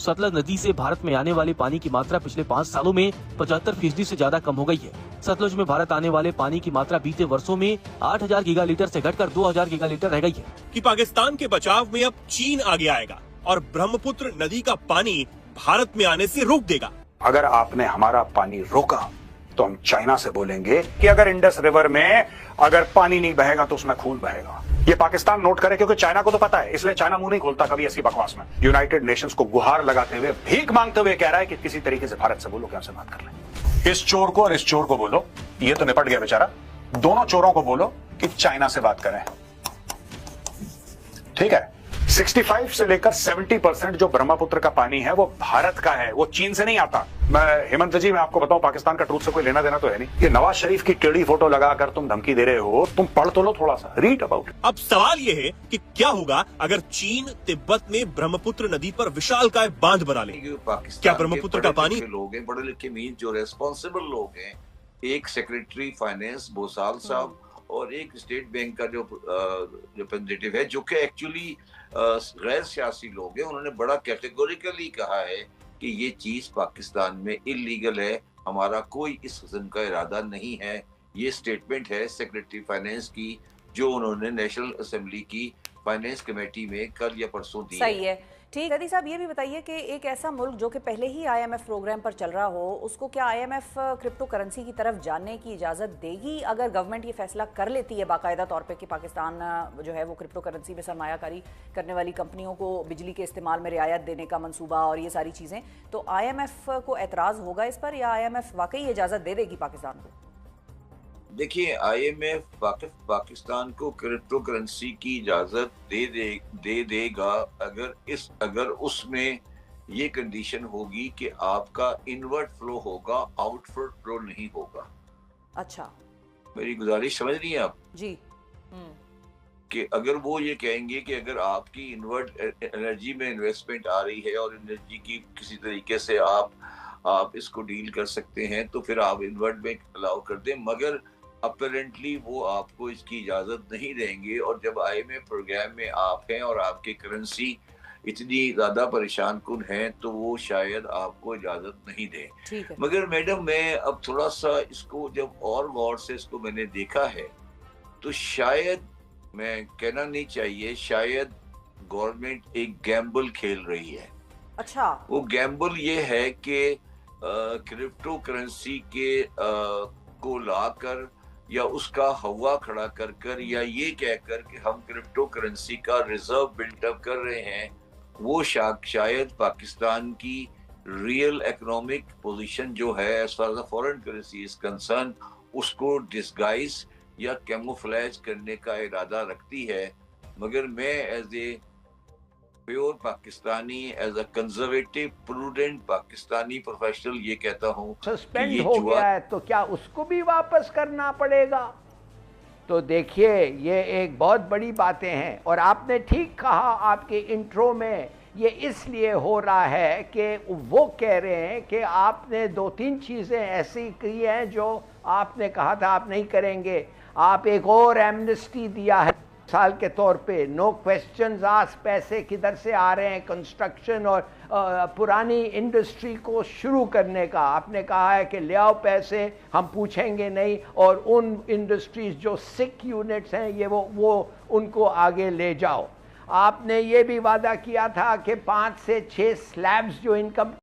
सतलज नदी से भारत में आने वाले पानी की मात्रा पिछले 5 सालों में 75% से ज्यादा कम हो गई है। सतलुज में भारत आने वाले पानी की मात्रा बीते वर्षों में 8000 गीगालीटर से घटकर 2000 गीगालीटर रह गई है। कि पाकिस्तान के बचाव में अब चीन आगे आएगा और ब्रह्मपुत्र नदी का पानी भारत में आने से रोक देगा। अगर आपने हमारा पानी रोका तो हम चाइना से बोलेंगे कि अगर इंडस रिवर में अगर पानी नहीं बहेगा तो उसमें खून बहेगा। ये पाकिस्तान नोट करे, क्योंकि चाइना को तो पता है, इसलिए चाइना मुंह नहीं खोलता कभी ऐसी बकवास में। यूनाइटेड नेशंस को गुहार लगाते हुए, भीख मांगते हुए कह रहा है कि किसी तरीके से भारत से बोलो कि हमसे बात कर ले। इस चोर को और इस चोर को बोलो, ये तो निपट गया बेचारा, दोनों चोरों को बोलो कि चाइना से बात करें। ठीक है, 65 से लेकर 70% जो ब्रह्मपुत्र का पानी है वो भारत का है, वो चीन से नहीं आता। मैं हेमंत जी, मैं आपको बताऊं, पाकिस्तान का ट्रूथ से कोई लेना देना तो है नहीं। ये नवाज शरीफ की टेढ़ी फोटो लगाकर तुम धमकी दे रहे हो, तुम पढ़ तो लो थोड़ा सा, रीड अबाउट। अब सवाल ये है कि क्या होगा अगर चीन तिब्बत में ब्रह्मपुत्र नदी पर विशालकाय बांध बना ले। क्या ब्रह्मपुत्र का पानी, लोग हैं पढ़े लिखे मीन जो रेस्पॉन्सिबल लोग हैं, एक सेक्रेटरी फाइनेंस बोसाल साहब और एक स्टेट बैंक का जो रिप्रेजेंटेटिव है, जो कि एक्चुअली गैर सियासी लोग हैं, उन्होंने बड़ा कैटेगोरिकली कहा है कि ये चीज पाकिस्तान में इलीगल है, हमारा कोई इस किस्म का इरादा नहीं है। ये स्टेटमेंट है सेक्रेटरी फाइनेंस की, जो उन्होंने नेशनल असेंबली की फाइनेंस कमेटी में कल या परसों दी। सही है, ठीक। अदी साहब, ये भी बताइए कि एक ऐसा मुल्क जो कि पहले ही IMF प्रोग्राम पर चल रहा हो, उसको क्या IMF क्रिप्टो करेंसी की तरफ जाने की इजाज़त देगी अगर गवर्नमेंट ये फैसला कर लेती है बाकायदा तौर पे कि पाकिस्तान जो है वो क्रिप्टो करेंसी में सरमायाकारी करने वाली कंपनियों को बिजली के इस्तेमाल में रियायत देने का मंसूबा और ये सारी चीज़ें, तो IMF को एतराज़ होगा इस पर या IMF वाकई इजाज़त दे देगी पाकिस्तान को? देखिए, IMF पाकिस्तान को क्रिप्टो करेंसी की इजाजत दे देगा अगर उसमें ये कंडीशन होगी कि आपका इनवर्ट फ्लो होगा, आउटवर्ड फ्लो नहीं होगा। अच्छा, मेरी गुजारिश समझ रही हैं आप जी? कि अगर वो ये कहेंगे कि अगर आपकी इनवर्ट एनर्जी में इन्वेस्टमेंट आ रही है और एनर्जी की किसी तरीके से आप इसको डील कर सकते हैं, तो फिर आप इनवर्ट में अलाउ कर दें, मगर अपरेंटली वो आपको इसकी इजाजत नहीं देंगे। और जब IMF प्रोग्राम में आप हैं और आपकी करेंसी इतनी ज्यादा परेशान कुन है, तो वो शायद आपको इजाजत नहीं दें। मगर मैडम, मैं अब थोड़ा सा इसको जब और गौर से इसको मैंने देखा है, तो शायद, मैं कहना नहीं चाहिए, शायद गवर्नमेंट एक गैम्बल खेल रही है। अच्छा, वो गैम्बल ये है कि क्रिप्टो करेंसी के को लाकर या उसका हवा खड़ा कर या ये कहकर कि हम क्रिप्टो करेंसी का रिजर्व बिल्टअप कर रहे हैं, वो शायद पाकिस्तान की रियल इकोनॉमिक पोजीशन जो है as far the foreign currency is concern, उसको डिस्गाइज या कैमोफ्लेज करने का इरादा रखती है। मगर मैं as a pure Pakistani, as a conservative prudent Pakistani professional ये कहता हूँ, सस्पेंड हो गया है तो क्या उसको भी वापस करना पड़ेगा? तो देखिए, ये एक बहुत बड़ी बातें हैं और आपने ठीक कहा आपके इंट्रो में, ये इसलिए हो रहा है कि वो कह रहे हैं कि आपने 2-3 चीज़ें ऐसी की हैं जो आपने कहा था आप नहीं करेंगे। आप एक और एमनेस्टी दिया है साल के तौर पे, नो क्वेश्चंस आस्क, पैसे किधर से आ रहे हैं कंस्ट्रक्शन और पुरानी इंडस्ट्री को शुरू करने का। आपने कहा है कि ले आओ पैसे, हम पूछेंगे नहीं, और उन इंडस्ट्रीज जो सिक यूनिट्स हैं ये वो उनको आगे ले जाओ। आपने ये भी वादा किया था कि 5 से 6 स्लैब्स जो इनकम